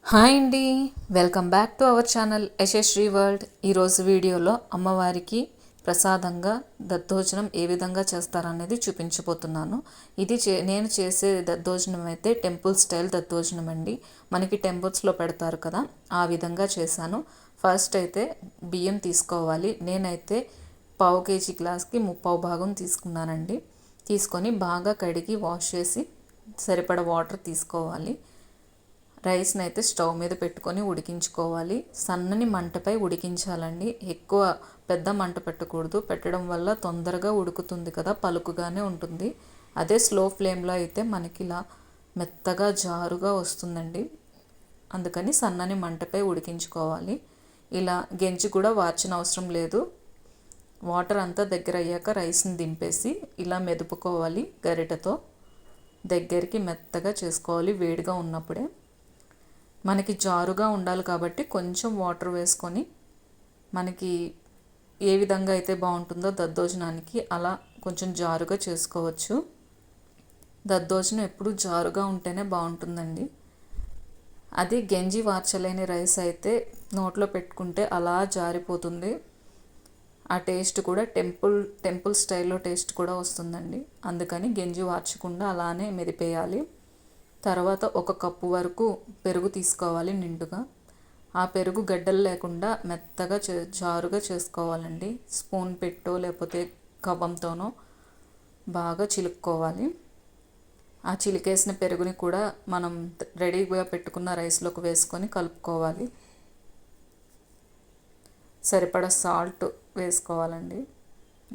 Hi అండి, welcome back to our channel Yashasri world. ఈరోజు వీడియోలో అమ్మవారికి ప్రసాదంగా దద్దోజనం ఏ విధంగా చేస్తారనేది చూపించబోతున్నాను. ఇది నేను చేసే దద్దోజనం అయితే టెంపుల్ స్టైల్ దద్దోజనం అండి. మనకి టెంపుల్స్లో పెడతారు కదా, ఆ విధంగా చేశాను. ఫస్ట్ అయితే బియ్యం తీసుకోవాలి. నేనైతే పావు కేజీ గ్లాస్కి ముప్పావు భాగం తీసుకున్నానండి. తీసుకొని బాగా కడిగి వాష్ చేసి సరిపడ వాటర్ తీసుకోవాలి. రైస్ని అయితే స్టవ్ మీద పెట్టుకొని ఉడికించుకోవాలి. సన్నని మంటపై ఉడికించాలండి. ఎక్కువ పెద్ద మంట పెట్టకూడదు. పెట్టడం వల్ల తొందరగా ఉడుకుతుంది కదా, పలుకుగానే ఉంటుంది. అదే స్లో ఫ్లేమ్లో అయితే మనకి ఇలా మెత్తగా జారుగా వస్తుందండి. అందుకని సన్నని మంటపై ఉడికించుకోవాలి. ఇలా గెంజి కూడా వార్చిన అవసరం లేదు. వాటర్ అంతా దగ్గర అయ్యాక రైస్ని దింపేసి ఇలా మెదుపుకోవాలి. గరిటెతో దగ్గరికి మెత్తగా చేసుకోవాలి వేడిగా ఉన్నప్పుడే. మనకి జారుగా ఉండాలి కాబట్టి కొంచెం వాటర్ వేసుకొని మనకి ఏ విధంగా అయితే బాగుంటుందో దద్దోజనానికి అలా కొంచెం జారుగా చేసుకోవచ్చు. దద్దోజనం ఎప్పుడు జారుగా ఉంటేనే బాగుంటుందండి. అది గెంజి వార్చలేని రైస్ అయితే నోట్లో పెట్టుకుంటే అలా జారిపోతుంది. ఆ టేస్ట్ కూడా టెంపుల్ స్టైల్లో టేస్ట్ కూడా వస్తుందండి. అందుకని గెంజి వార్చకుండా అలానే మెదిపేయాలి. తర్వాత 1 కప్పు వరకు పెరుగు తీసుకోవాలి నిండుగా. ఆ పెరుగు గడ్డలు లేకుండా మెత్తగా జారుగా చేసుకోవాలండి. స్పూన్ పెట్టో లేకపోతే కవ్వంతోనో బాగా చిలుక్కోవాలి. ఆ చిలికేసిన పెరుగుని కూడా మనం రెడీగా పెట్టుకున్న రైస్లోకి వేసుకొని కలుపుకోవాలి. సరిపడా సాల్ట్ వేసుకోవాలండి.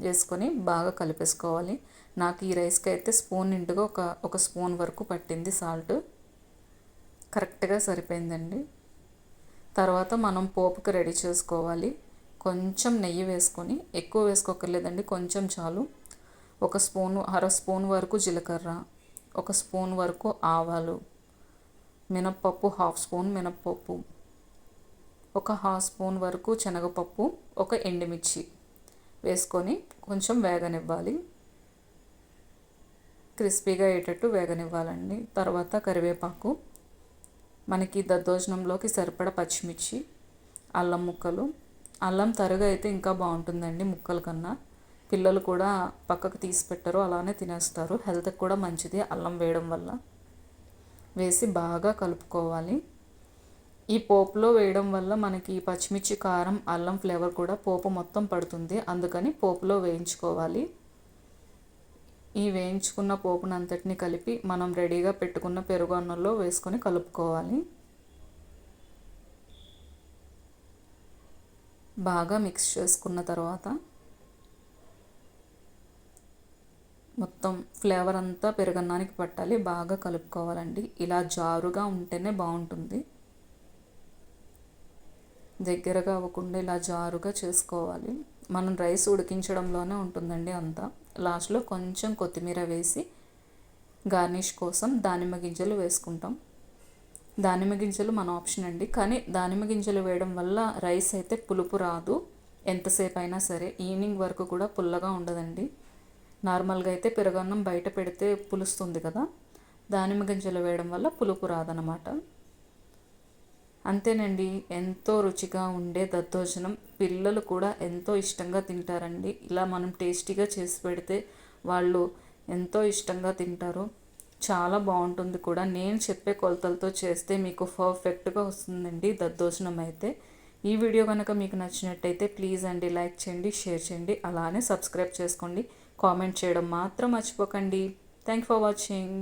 వేసుకొని బాగా కలిపేసుకోవాలి. నాకు ఈ రైస్కి అయితే స్పూన్ నిండుగా ఒక స్పూన్ వరకు పట్టింది సాల్ట్. కరెక్ట్గా సరిపోయిందండి. తర్వాత మనం పోపుకి రెడీ చేసుకోవాలి. కొంచెం నెయ్యి వేసుకొని, ఎక్కువ వేసుకోకర్లేదండి, కొంచెం చాలు. 1 స్పూను, అర స్పూన్ వరకు జీలకర్ర, 1 స్పూన్ వరకు ఆవాలు, మినప్పప్పు, 1/2 స్పూన్ మినప్పప్పు, 1/2 స్పూన్ వరకు శనగపప్పు, 1 ఎండుమిర్చి వేసుకొని కొంచెం వేగనివ్వాలి. క్రిస్పీగా అయ్యేటట్టు వేగనివ్వాలండి. తర్వాత కరివేపాకు, మనకి దద్దోజనంలోకి సరిపడ పచ్చిమిర్చి, అల్లం ముక్కలు. అల్లం తరుగు అయితే ఇంకా బాగుంటుందండి ముక్కల కన్నా. పిల్లలు కూడా పక్కకు తీసి పెట్టరు, అలానే తినేస్తారు. హెల్త్కి కూడా మంచిది అల్లం వేయడం వల్ల. వేసి బాగా కలుపుకోవాలి. ఈ పోపులో వేయడం వల్ల మనకి పచ్చిమిర్చి, కారం, అల్లం ఫ్లేవర్ కూడా పోపు మొత్తం పడుతుంది. అందుకని పోపులో వేయించుకోవాలి. ఈ వేయించుకున్న పోపునంతటిని కలిపి మనం రెడీగా పెట్టుకున్న పెరుగు అన్నంలో వేసుకొని కలుపుకోవాలి. బాగా మిక్స్ చేసుకున్న తర్వాత మొత్తం ఫ్లేవర్ అంతా పెరుగన్నానికి పట్టాలి. బాగా కలుపుకోవాలండి. ఇలా జారుగా ఉంటేనే బాగుంటుంది. దగ్గరగా అవ్వకుండా ఇలా జారుగా చేసుకోవాలి. మనం రైస్ ఉడికించడంలోనే ఉంటుందండి అంతా. లాస్ట్లో కొంచెం కొత్తిమీర వేసి గార్నిష్ కోసం దానిమ్మ గింజలు వేసుకుంటాం. దానిమ్మ గింజలు మన ఆప్షన్ అండి, కానీ దానిమ్మ గింజలు వేయడం వల్ల రైస్ అయితే పులుపు రాదు. ఎంతసేపు అయినా సరే ఈవినింగ్ వరకు కూడా పుల్లగా ఉండదండి. నార్మల్గా అయితే పెరుగన్నం బయట పెడితే పులుస్తుంది కదా, దానిమ్మ గింజలు వేయడం వల్ల పులుపు రాదనమాట. అంతేనండి, ఎంతో రుచిగా ఉండే దద్దోజనం. పిల్లలు కూడా ఎంతో ఇష్టంగా తింటారండి. ఇలా మనం టేస్టీగా చేసి పెడితే వాళ్ళు ఎంతో ఇష్టంగా తింటారు. చాలా బాగుంటుంది కూడా. నేను చెప్పే కొలతలతో చేస్తే మీకు పర్ఫెక్ట్గా వస్తుందండి దద్దోజనం అయితే. ఈ వీడియో కనుక మీకు నచ్చినట్టయితే ప్లీజ్ అండి లైక్ చేయండి, షేర్ చేయండి, అలానే సబ్స్క్రైబ్ చేసుకోండి. కామెంట్ చేయడం మాత్రం మర్చిపోకండి. Thank for watching.